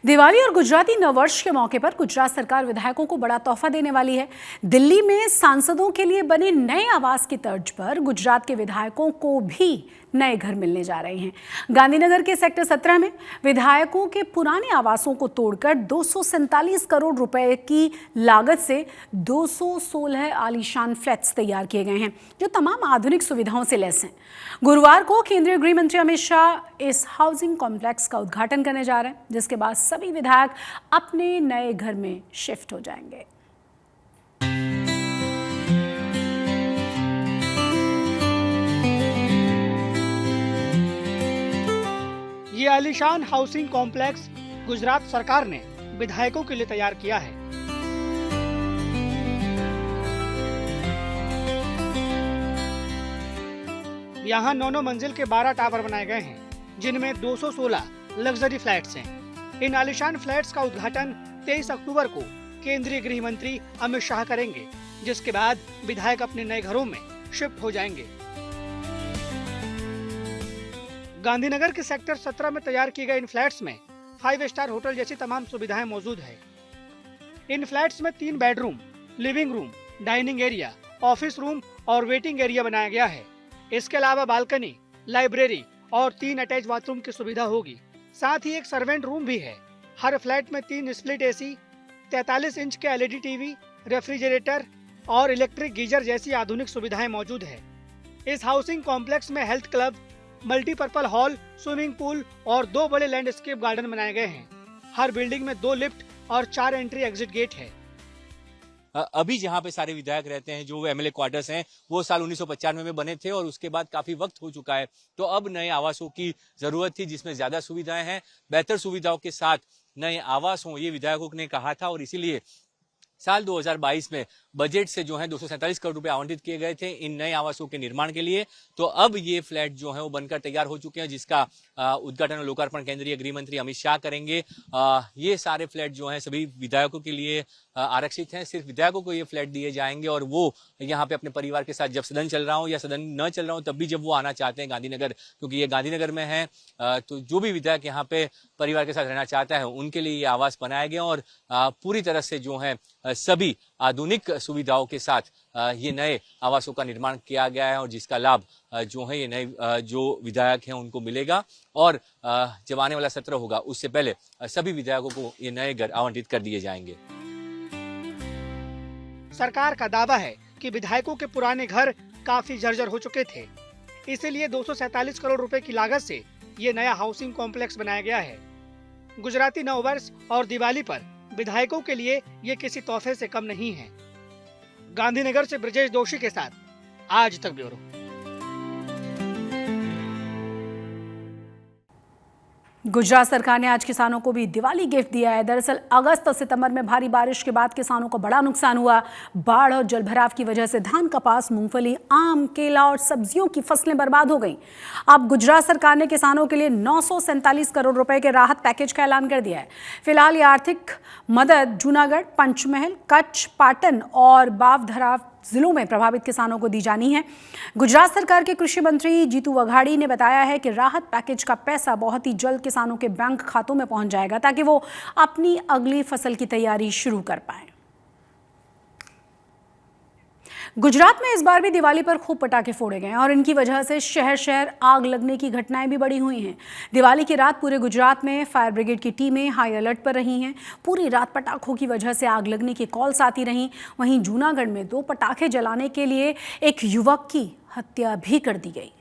दिवाली और गुजराती नववर्ष के मौके पर गुजरात सरकार विधायकों को बड़ा तोहफा देने वाली है। दिल्ली में सांसदों के लिए बने नए आवास की तर्ज पर गुजरात के विधायकों को भी नए घर मिलने जा रहे हैं। गांधीनगर के सेक्टर 17 में विधायकों के पुराने आवासों को तोड़कर 247 करोड़ रुपए की लागत से 216 आलीशान फ्लैट्स तैयार किए गए हैं, जो तमाम आधुनिक सुविधाओं से लैस हैं। गुरुवार को केंद्रीय गृह मंत्री अमित शाह इस हाउसिंग कॉम्प्लेक्स का उद्घाटन करने जा रहे हैं, जिसके बाद सभी विधायक अपने नए घर में शिफ्ट हो जाएंगे। ये आलीशान हाउसिंग कॉम्प्लेक्स गुजरात सरकार ने विधायकों के लिए तैयार किया है। यहाँ 9 मंजिल के 12 टावर बनाए गए हैं, जिनमें 216 लग्जरी फ्लैट्स हैं। इन आलीशान फ्लैट्स का उद्घाटन 23 अक्टूबर को केंद्रीय गृह मंत्री अमित शाह करेंगे, जिसके बाद विधायक अपने नए घरों में शिफ्ट हो जाएंगे। गांधीनगर के सेक्टर 17 में तैयार किए गए इन फ्लैट्स में 5 स्टार होटल जैसी तमाम सुविधाएं मौजूद है। इन फ्लैट्स में 3 bedroom, living room, dining area, office room और वेटिंग एरिया बनाया गया है। इसके अलावा बालकनी, लाइब्रेरी और 3 अटैच बाथरूम की सुविधा होगी। साथ ही एक सर्वेंट रूम भी है। हर फ्लैट में 3 स्प्लिट एसी, 43 इंच के LED टीवी, रेफ्रिजरेटर और इलेक्ट्रिक गीजर जैसी आधुनिक सुविधाएं मौजूद है। इस हाउसिंग कॉम्प्लेक्स में health club, multipurpose hall, swimming pool और 2 बड़े लैंडस्केप गार्डन बनाए गए हैं। हर बिल्डिंग में 2 लिफ्ट और 4 एंट्री एग्जिट गेट है। अभी जहाँ पे सारे विधायक रहते हैं, जो MLA क्वार्टर्स हैं, वो साल 1995 में बने थे और उसके बाद काफी वक्त हो चुका है। तो अब नए आवासों की जरूरत थी, जिसमें ज्यादा सुविधाएं हैं, बेहतर सुविधाओं के साथ नए आवास हों, ये विधायकों ने कहा था। और इसीलिए साल 2022 में बजट से जो है 247 करोड़ रुपए आवंटित किए गए थे इन नए आवासों के निर्माण के लिए। तो अब ये फ्लैट जो है वो बनकर तैयार हो चुके हैं, जिसका उद्घाटन और लोकार्पण केंद्रीय गृह मंत्री अमित शाह करेंगे। ये सारे फ्लैट जो हैं सभी विधायकों के लिए आरक्षित हैं। सिर्फ विधायकों को ये फ्लैट दिए जाएंगे और वो यहाँ पे अपने परिवार के साथ जब सदन चल रहा हो या सदन न चल रहा हो, तब भी जब वो आना चाहते हैं गांधीनगर, क्योंकि ये गांधीनगर में है, तो जो भी विधायक यहाँ पे परिवार के साथ रहना चाहता है उनके लिए ये आवास बनाया गया और पूरी तरह से जो है सभी आधुनिक सुविधाओं के साथ ये नए आवासों का निर्माण किया गया है और जिसका लाभ जो है ये नए जो विधायक हैं उनको मिलेगा। और जब आने वाला सत्र होगा उससे पहले सभी विधायकों को ये नए घर आवंटित कर दिए जाएंगे। सरकार का दावा है कि विधायकों के पुराने घर काफी जर्जर हो चुके थे, इसीलिए 247 करोड़ रुपए की लागत से ये नया हाउसिंग कॉम्प्लेक्स बनाया गया है। गुजराती नववर्ष और दिवाली पर विधायकों के लिए ये किसी तोहफे से कम नहीं है। गांधीनगर से ब्रजेश दोषी के साथ आज तक ब्यूरो। गुजरात सरकार ने आज किसानों को भी दिवाली गिफ्ट दिया है। दरअसल अगस्त और सितंबर में भारी बारिश के बाद किसानों को बड़ा नुकसान हुआ। बाढ़ और जलभराव की वजह से धान, कपास, मूंगफली, आम, केला और सब्जियों की फसलें बर्बाद हो गईं। अब गुजरात सरकार ने किसानों के लिए 947 करोड़ रुपए के राहत पैकेज का ऐलान कर दिया है। फिलहाल ये आर्थिक मदद जूनागढ़, पंचमहल, कच्छ, पाटन और बावधरा जिलों में प्रभावित किसानों को दी जानी है। गुजरात सरकार के कृषि मंत्री जीतू वघाड़ी ने बताया है कि राहत पैकेज का पैसा बहुत ही जल्द किसानों के बैंक खातों में पहुंच जाएगा, ताकि वो अपनी अगली फसल की तैयारी शुरू कर पाएं। गुजरात में इस बार भी दिवाली पर खूब पटाखे फोड़े गए और इनकी वजह से शहर शहर आग लगने की घटनाएं भी बढ़ी हुई हैं। दिवाली की रात पूरे गुजरात में फायर ब्रिगेड की टीमें हाई अलर्ट पर रही हैं। पूरी रात पटाखों की वजह से आग लगने की कॉल्स आती रहीं। वहीं जूनागढ़ में 2 पटाखे जलाने के लिए एक युवक की हत्या भी कर दी गई।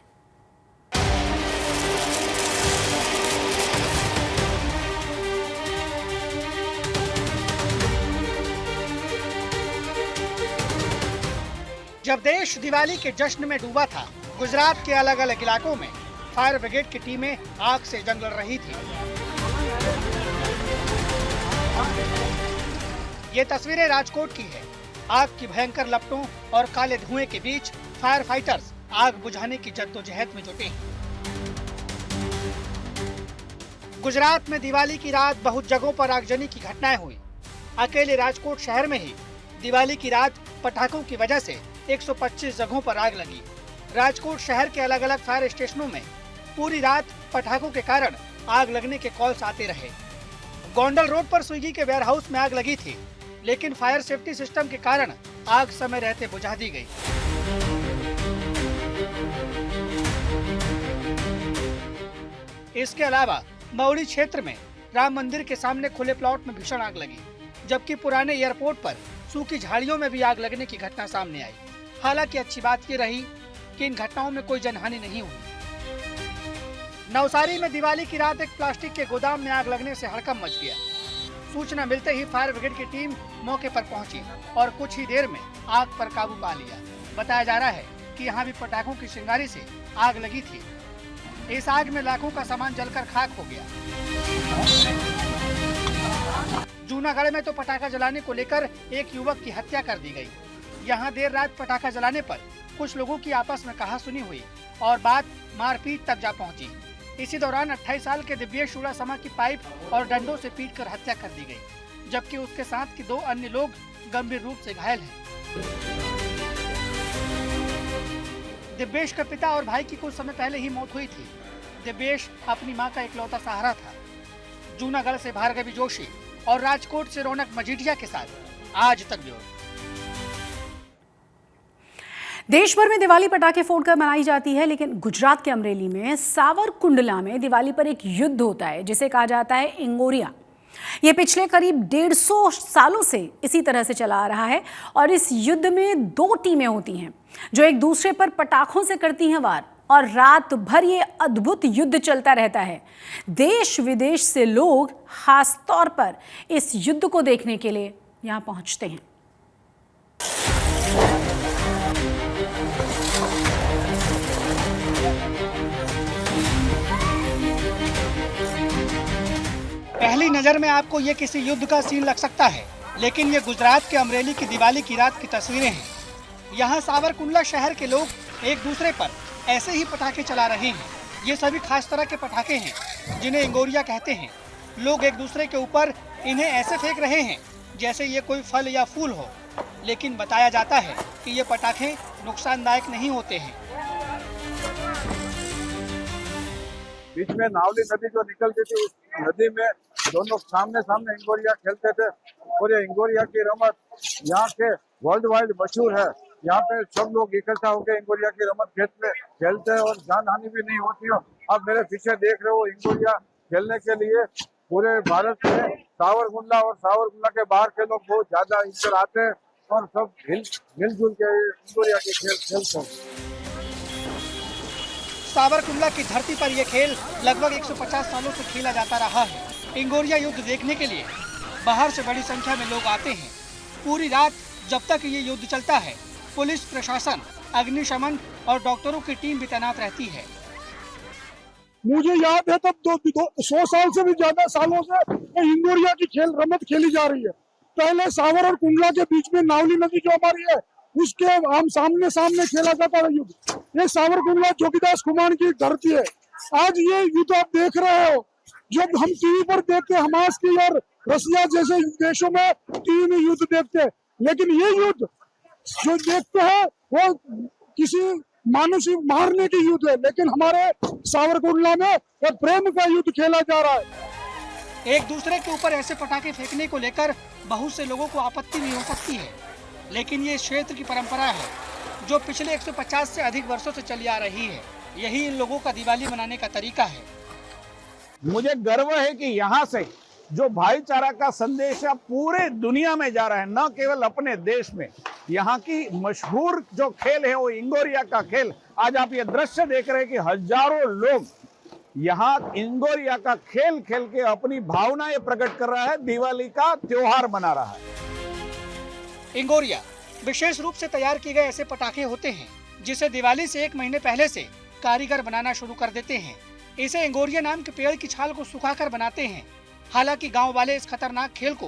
जब देश दिवाली के जश्न में डूबा था, गुजरात के अलग अलग इलाकों में फायर ब्रिगेड की टीमें आग से जंग लड़ रही थी। ये तस्वीरें राजकोट की है। आग की भयंकर लपटों और काले धुएं के बीच फायर फाइटर्स आग बुझाने की जद्दोजहद में जुटे हैं। गुजरात में दिवाली की रात बहुत जगहों पर आगजनी की घटनाएं हुई। अकेले राजकोट शहर में ही दिवाली की रात पटाखों की वजह से 125 जगहों पर आग लगी। राजकोट शहर के अलग अलग फायर स्टेशनों में पूरी रात पटाखों के कारण आग लगने के कॉल्स आते रहे। गोंडल रोड पर स्विगी के वेयरहाउस में आग लगी थी, लेकिन फायर सेफ्टी सिस्टम के कारण आग समय रहते बुझा दी गई। इसके अलावा मौड़ी क्षेत्र में राम मंदिर के सामने खुले प्लॉट में भीषण आग लगी, जबकि पुराने एयरपोर्ट पर सूखी झाड़ियों में भी आग लगने की घटना सामने आई। हालांकि अच्छी बात ये रही कि इन घटनाओं में कोई जनहानि नहीं हुई। नवसारी में दिवाली की रात एक प्लास्टिक के गोदाम में आग लगने से हड़कंप मच गया। सूचना मिलते ही फायर ब्रिगेड की टीम मौके पर पहुंची और कुछ ही देर में आग पर काबू पा लिया। बताया जा रहा है कि यहाँ भी पटाखों की चिंगारी से आग लगी थी। इस आग में लाखों का सामान जलकर खाक हो गया। जूनागढ़ में तो पटाखा जलाने को लेकर एक युवक की हत्या कर दी गई। यहाँ देर रात पटाखा जलाने पर कुछ लोगों की आपस में कहासुनी हुई और बात मारपीट तक जा पहुंची। इसी दौरान 28 साल के दिव्येश चूड़ासमा की पाइप और डंडों से पीटकर हत्या कर दी गई, जबकि उसके साथ के 2 अन्य लोग गंभीर रूप से घायल हैं। दिव्येश के पिता और भाई की कुछ समय पहले ही मौत हुई थी। दिव्येश अपनी मां का इकलौता सहारा था। जूनागढ़ से भार्गवी जोशी और राजकोट से रौनक मजीठिया के साथ आज तक ब्यूरो। देश भर में दिवाली पटाखे फोड़कर मनाई जाती है, लेकिन गुजरात के अमरेली में सावरकुंडला में दिवाली पर एक युद्ध होता है जिसे कहा जाता है इंगोरिया। ये पिछले करीब 150 सालों से इसी तरह से चला आ रहा है और इस युद्ध में 2 टीमें होती हैं जो एक दूसरे पर पटाखों से करती हैं वार और रात भर ये अद्भुत युद्ध चलता रहता है। देश विदेश से लोग खास तौर पर इस युद्ध को देखने के लिए यहाँ पहुँचते हैं। पहली नजर में आपको ये किसी युद्ध का सीन लग सकता है, लेकिन ये गुजरात के अमरेली की दिवाली की रात की तस्वीरें हैं। यहाँ सावरकुंडला शहर के लोग एक दूसरे पर ऐसे ही पटाखे चला रहे हैं। ये सभी खास तरह के पटाखे हैं जिन्हें इंगोरिया कहते हैं। लोग एक दूसरे के ऊपर इन्हें ऐसे फेंक रहे हैं जैसे ये कोई फल या फूल हो, लेकिन बताया जाता है कि ये पटाखे नुकसानदायक नहीं होते हैं। बीच में नावली नदी जो निकलती थी, उस नदी में दोनों सामने सामने इंगोरिया खेलते थे और ये इंगोरिया की रमत यहाँ के वर्ल्ड वाइड मशहूर है। यहाँ पे सब लोग इकट्ठा होकर इंगोरिया की रमत खेलते हैं और जान हानि भी नहीं होती हो। आप मेरे पीछे देख रहे हो, इंगोरिया खेलने के लिए पूरे भारत में सावरकुंडला और सावरकुंडला के बाहर के लोग बहुत ज्यादा इधर आते हैं और सब मिलजुल के इंगोरिया के खेल खेलते हैं। सावरकुंडला की धरती पर यह खेल लगभग 150 सालों से खेला जाता रहा है। इंगोरिया युद्ध देखने के लिए बाहर से बड़ी संख्या में लोग आते हैं। पूरी रात जब तक ये युद्ध चलता है, पुलिस प्रशासन, अग्निशमन और डॉक्टरों की टीम भी तैनात रहती है। मुझे याद है तब 100 साल से भी ज्यादा सालों से इंगोरिया की रमत खेली जा रही है। पहले सावर और कुंडला के बीच में नावली नदी जो हमारी है, उसके हम सामने सामने खेला जाता है युद्ध। ये सावरकुंडला जोगीदास कुमार की धरती है। आज ये युद्ध आप देख रहे हो, जो हम टीवी पर देखते हैं, हमास की और रसिया जैसे देशों में टीवी में युद्ध देखते हैं, लेकिन ये युद्ध जो देखते हैं वो किसी मानुषी मारने की युद्ध है, लेकिन हमारे सावरकुंडला में एक प्रेम का युद्ध खेला जा रहा है। एक दूसरे के ऊपर ऐसे पटाखे फेंकने को लेकर बहुत से लोगों को आपत्ति भी हो सकती है, लेकिन ये क्षेत्र की परंपरा है जो पिछले 150 से अधिक वर्षों से चली आ रही है। यही इन लोगों का दिवाली मनाने का तरीका है। मुझे गर्व है कि यहाँ से जो भाईचारा का संदेश है पूरे दुनिया में जा रहा है, न केवल अपने देश में। यहाँ की मशहूर जो खेल है वो इंगोरिया का खेल। आज आप ये दृश्य देख रहे हैं कि हजारों लोग यहाँ इंगोरिया का खेल खेल के अपनी भावनाएं प्रकट कर रहा है, दिवाली का त्योहार मना रहा है। इंगोरिया विशेष रूप से तैयार किए गए ऐसे पटाखे होते हैं जिसे दिवाली से 1 महीने पहले से कारीगर बनाना शुरू कर देते हैं। इसे इंगोरिया नाम के पेड़ की छाल को सुखाकर बनाते हैं। हालांकि गांव वाले इस खतरनाक खेल को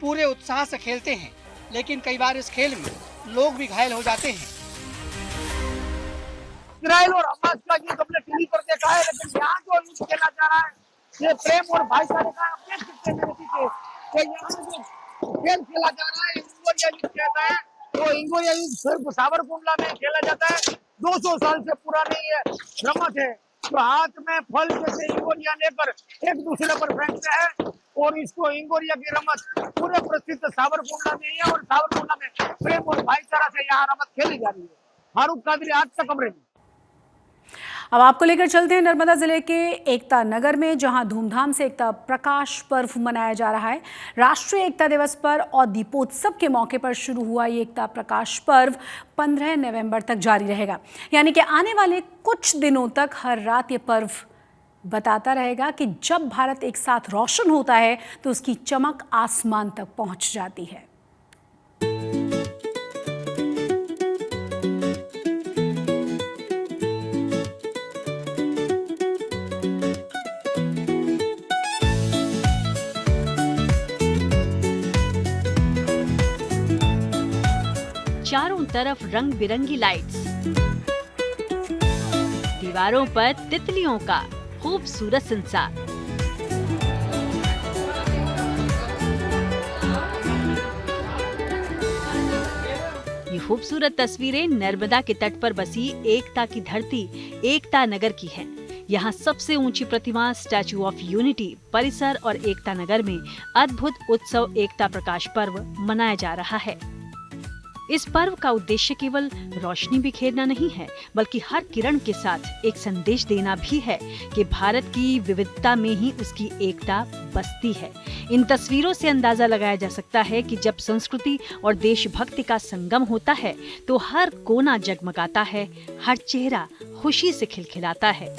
पूरे उत्साह से खेलते हैं, लेकिन कई बार इस खेल में लोग भी घायल हो जाते हैं। इसराइल और हमास का युद्ध हमने टीवी पर देखा है, लेकिन यहाँ जो युद्ध खेला जा रहा है ये प्रेम और भाईचारे का। आप देख सकते हैं मेरे पीछे, तो यहाँ जो खेल खेला जा रहा है, इंगोरिया युद्ध कहता है। तो इंगोरिया युद्ध सिर्फ सावरकुंडला में खेला जाता है, 200 साल से पुरानी ये रमत है। तो हाथ में फल जैसे इंगोरिया लेकर एक दूसरे पर फेंकते हैं और इसको इंगोरिया की रमत पूरे प्रसिद्ध सावरकुंडला में है और सावरकुंडला में प्रेम और भाईचारा से यहाँ रमत खेली जा रही है। फारूक कादरी, आज तक कमरे में। अब आपको लेकर चलते हैं नर्मदा जिले के एकता नगर में, जहां धूमधाम से एकता प्रकाश पर्व मनाया जा रहा है। राष्ट्रीय एकता दिवस पर और दीपोत्सव के मौके पर शुरू हुआ ये एकता प्रकाश पर्व 15 नवंबर तक जारी रहेगा। यानी कि आने वाले कुछ दिनों तक हर रात ये पर्व बताता रहेगा कि जब भारत एक साथ रोशन होता है तो उसकी चमक आसमान तक पहुंच जाती है। चारों तरफ रंग बिरंगी लाइट्स, दीवारों पर तितलियों का खूबसूरत संसार। ये खूबसूरत तस्वीरें नर्मदा के तट पर बसी एकता की धरती एकता नगर की हैं। यहाँ सबसे ऊंची प्रतिमा स्टैचू ऑफ यूनिटी परिसर और एकता नगर में अद्भुत उत्सव एकता प्रकाश पर्व मनाया जा रहा है। इस पर्व का उद्देश्य केवल रोशनी बिखेरना नहीं है, बल्कि हर किरण के साथ एक संदेश देना भी है कि भारत की विविधता में ही उसकी एकता बसती है। इन तस्वीरों से अंदाजा लगाया जा सकता है कि जब संस्कृति और देशभक्ति का संगम होता है तो हर कोना जगमगाता है, हर चेहरा खुशी से खिलखिलाता है।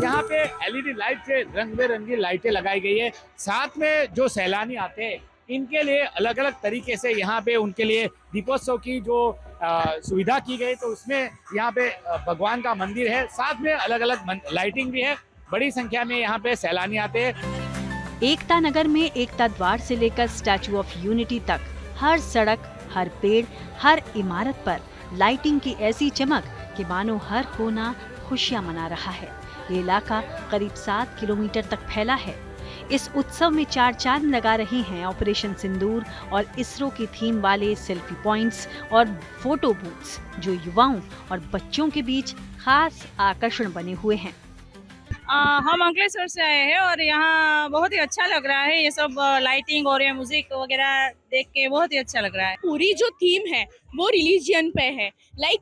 यहाँ पे एलईडी लाइट से रंग बिरंगी लाइटें लगाई गई है। साथ में जो सैलानी आते हैं इनके लिए अलग अलग तरीके से यहाँ पे उनके लिए दीपोत्सव की जो सुविधा की गई, तो उसमें यहाँ पे भगवान का मंदिर है, साथ में अलग अलग लाइटिंग भी है। बड़ी संख्या में यहाँ पे सैलानी आते हैं। एकता नगर में एकता द्वार से लेकर स्टैचू ऑफ यूनिटी तक हर सड़क, हर पेड़, हर इमारत पर लाइटिंग की ऐसी चमक कि मानो हर कोना खुशियां मना रहा है। ये इलाका करीब 7 किलोमीटर तक फैला है। इस उत्सव में 4 चांद लगा रहे हैं ऑपरेशन सिंदूर और इसरो की थीम वाले सेल्फी पॉइंट्स और फोटो बूथ्स, जो युवाओं और बच्चों के बीच खास आकर्षण बने हुए हैं। हम अंकलेश्वर से आए हैं और यहाँ बहुत ही अच्छा लग रहा है। ये सब लाइटिंग और ये म्यूजिक वगैरह देख के बहुत ही अच्छा लग रहा है। पूरी जो थीम है वो रिलीजियन पे है,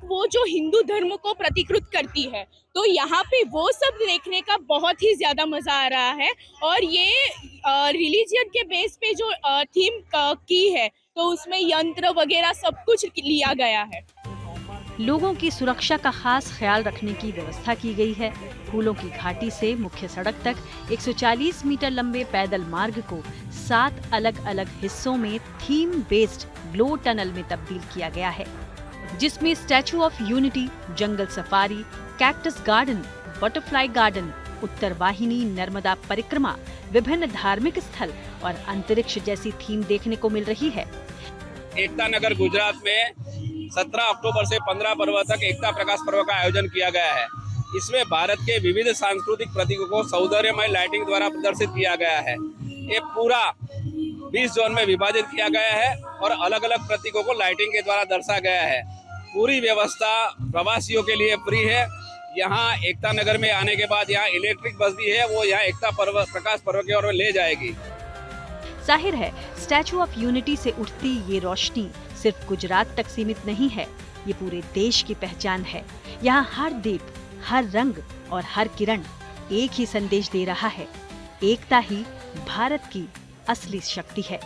वो जो हिंदू धर्म को प्रतिकृत करती है, तो यहाँ पे वो सब देखने का बहुत ही ज्यादा मजा आ रहा है। और ये रिलीजियन के बेस पे जो थीम की है तो उसमें यंत्र वगैरह सब कुछ लिया गया है। लोगों की सुरक्षा का खास ख्याल रखने की व्यवस्था की गई है। फूलों की घाटी से मुख्य सड़क तक 140 मीटर लंबे पैदल मार्ग को 7 अलग अलग हिस्सों में थीम बेस्ड ग्लो टनल में तब्दील किया गया है, जिसमें statue of unity, jungle safari, cactus garden, butterfly garden, Uttar Vahini, Narmada परिक्रमा, विभिन्न धार्मिक स्थल और अंतरिक्ष जैसी थीम देखने को मिल रही है। एकता नगर गुजरात में 17 अक्टूबर से 15 फरवरी तक एकता प्रकाश पर्व का आयोजन किया गया है। इसमें भारत के विविध सांस्कृतिक प्रतीकों को सौंदर्यमय लाइटिंग द्वारा प्रदर्शित किया गया है। ये पूरा 20 जोन में विभाजित किया गया है और अलग अलग प्रतीकों को लाइटिंग के द्वारा दर्शाया गया है। पूरी व्यवस्था प्रवासियों के लिए फ्री है। यहाँ एकता नगर में आने के बाद यहाँ इलेक्ट्रिक बस भी है, वो यहाँ एकता प्रकाश पर्व की ओर ले जाएगी। जाहिर है, स्टैचू ऑफ यूनिटी से उठती ये रोशनी सिर्फ गुजरात तक सीमित नहीं है, ये पूरे देश की पहचान है। यहाँ हर दीप, हर रंग और हर किरण एक ही संदेश दे रहा है, एकता ही भारत की असली शक्ति है।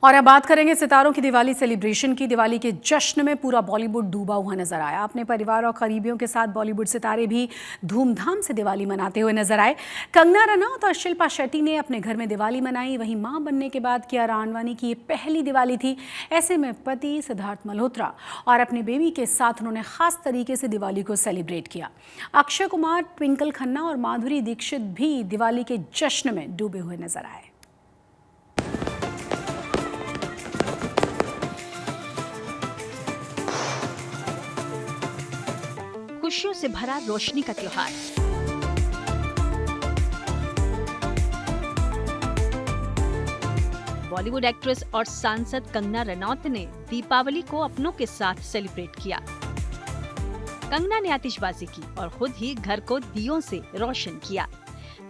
और अब बात करेंगे सितारों की दिवाली सेलिब्रेशन की। दिवाली के जश्न में पूरा बॉलीवुड डूबा हुआ नजर आया। अपने परिवार और करीबियों के साथ बॉलीवुड सितारे भी धूमधाम से दिवाली मनाते हुए नजर आए। कंगना रनौत और शिल्पा शेट्टी ने अपने घर में दिवाली मनाई। वहीं मां बनने के बाद कियारा आडवाणी की ये पहली दिवाली थी। ऐसे में पति सिद्धार्थ मल्होत्रा और अपने बेबी के साथ उन्होंने खास तरीके से दिवाली को सेलिब्रेट किया। अक्षय कुमार, ट्विंकल खन्ना और माधुरी दीक्षित भी दिवाली के जश्न में डूबे हुए नजर आए। खुशियों से भरा रोशनी का त्योहार। बॉलीवुड एक्ट्रेस और सांसद कंगना रनौत ने दीपावली को अपनों के साथ सेलिब्रेट किया। कंगना ने आतिशबाजी की और खुद ही घर को दियों से रोशन किया।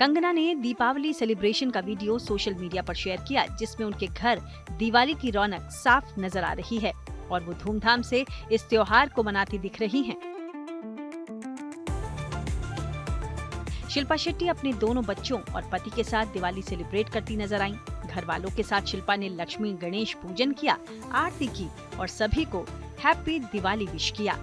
कंगना ने दीपावली सेलिब्रेशन का वीडियो सोशल मीडिया पर शेयर किया, जिसमें उनके घर दिवाली की रौनक साफ नजर आ रही है और वो धूमधाम से इस त्योहार को मनाती दिख रही हैं। शिल्पा शेट्टी अपने दोनों बच्चों और पति के साथ दिवाली सेलिब्रेट करती नजर आईं। घर वालों के साथ शिल्पा ने लक्ष्मी गणेश पूजन किया, आरती की और सभी को हैप्पी दिवाली विश किया।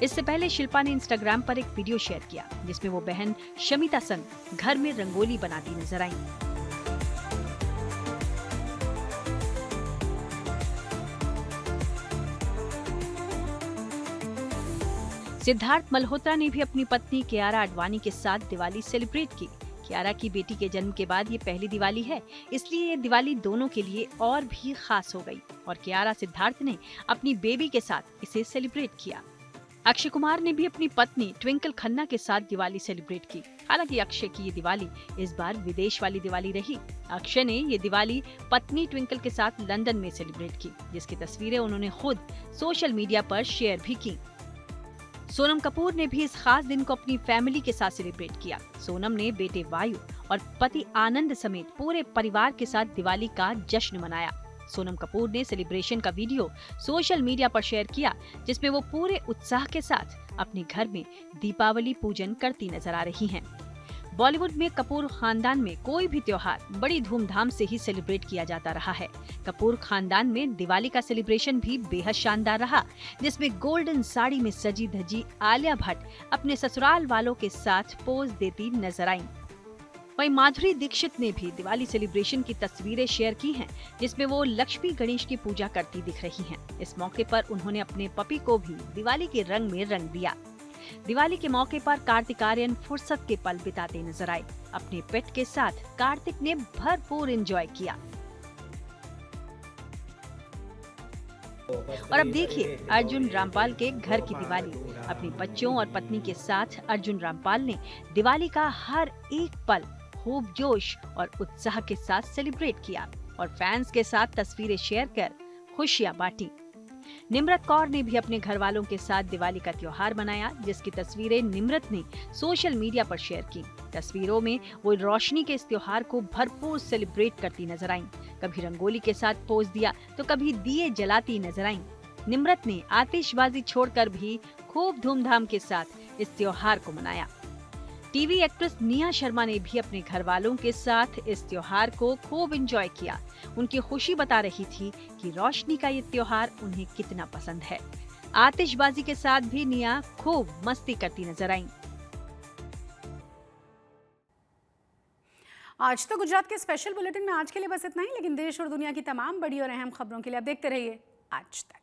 इससे पहले शिल्पा ने इंस्टाग्राम पर एक वीडियो शेयर किया, जिसमें वो बहन शमिता संग घर में रंगोली बनाती नजर आईं। सिद्धार्थ मल्होत्रा ने भी अपनी पत्नी कियारा आडवाणी के साथ दिवाली सेलिब्रेट की। कियारा की बेटी के जन्म के बाद ये पहली दिवाली है, इसलिए ये दिवाली दोनों के लिए और भी खास हो गई और कियारा सिद्धार्थ ने अपनी बेबी के साथ इसे सेलिब्रेट किया। अक्षय कुमार ने भी अपनी पत्नी ट्विंकल खन्ना के साथ दिवाली सेलिब्रेट की। हालांकि अक्षय की ये दिवाली इस बार विदेश वाली दिवाली रही। अक्षय ने ये दिवाली पत्नी ट्विंकल के साथ लंदन में सेलिब्रेट की, जिसकी तस्वीरें उन्होंने खुद सोशल मीडिया पर शेयर भी की। सोनम कपूर ने भी इस खास दिन को अपनी फैमिली के साथ सेलिब्रेट किया। सोनम ने बेटे वायु और पति आनंद समेत पूरे परिवार के साथ दिवाली का जश्न मनाया। सोनम कपूर ने सेलिब्रेशन का वीडियो सोशल मीडिया पर शेयर किया, जिसमें वो पूरे उत्साह के साथ अपने घर में दीपावली पूजन करती नजर आ रही हैं। बॉलीवुड में कपूर खानदान में कोई भी त्योहार बड़ी धूमधाम से ही सेलिब्रेट किया जाता रहा है। कपूर खानदान में दिवाली का सेलिब्रेशन भी बेहद शानदार रहा, जिसमें गोल्डन साड़ी में सजी धजी आलिया भट्ट अपने ससुराल वालों के साथ पोज देती नजर आईं। वहीं माधुरी दीक्षित ने भी दिवाली सेलिब्रेशन की तस्वीरें शेयर की हैं, जिसमें वो लक्ष्मी गणेश की पूजा करती दिख रही हैं। इस मौके पर उन्होंने अपने पपी को भी दिवाली के रंग में रंग दिया। दिवाली के मौके पर कार्तिक आर्यन फुर्सत के पल बिताते नजर आए। अपने पेट के साथ कार्तिक ने भरपूर एंजॉय किया। और अब देखिए अर्जुन रामपाल के घर की दिवाली। अपने बच्चों और पत्नी के साथ अर्जुन रामपाल ने दिवाली का हर एक पल खूब जोश और उत्साह के साथ सेलिब्रेट किया और फैंस के साथ तस्वीरें शेयर कर खुशियां बांटी। निम्रत कौर ने भी अपने घर वालों के साथ दिवाली का त्योहार मनाया, जिसकी तस्वीरें निम्रत ने सोशल मीडिया पर शेयर की। तस्वीरों में वो रोशनी के इस त्योहार को भरपूर सेलिब्रेट करती नजर आईं। कभी रंगोली के साथ पोज दिया तो कभी दिए जलाती नजर आईं। निम्रत ने आतिशबाजी छोड़कर भी खूब धूमधाम के साथ इस त्योहार को मनाया। टीवी एक्ट्रेस निया शर्मा ने भी अपने घर वालों के साथ इस त्योहार को खूब एंजॉय किया। उनकी खुशी बता रही थी कि रोशनी का ये त्योहार उन्हें कितना पसंद है। आतिशबाजी के साथ भी निया खूब मस्ती करती नजर आईं। आज तो गुजरात के स्पेशल बुलेटिन में आज के लिए बस इतना ही, लेकिन देश और दुनिया की तमाम बड़ी और अहम खबरों के लिए आप देखते रहिए आज तक।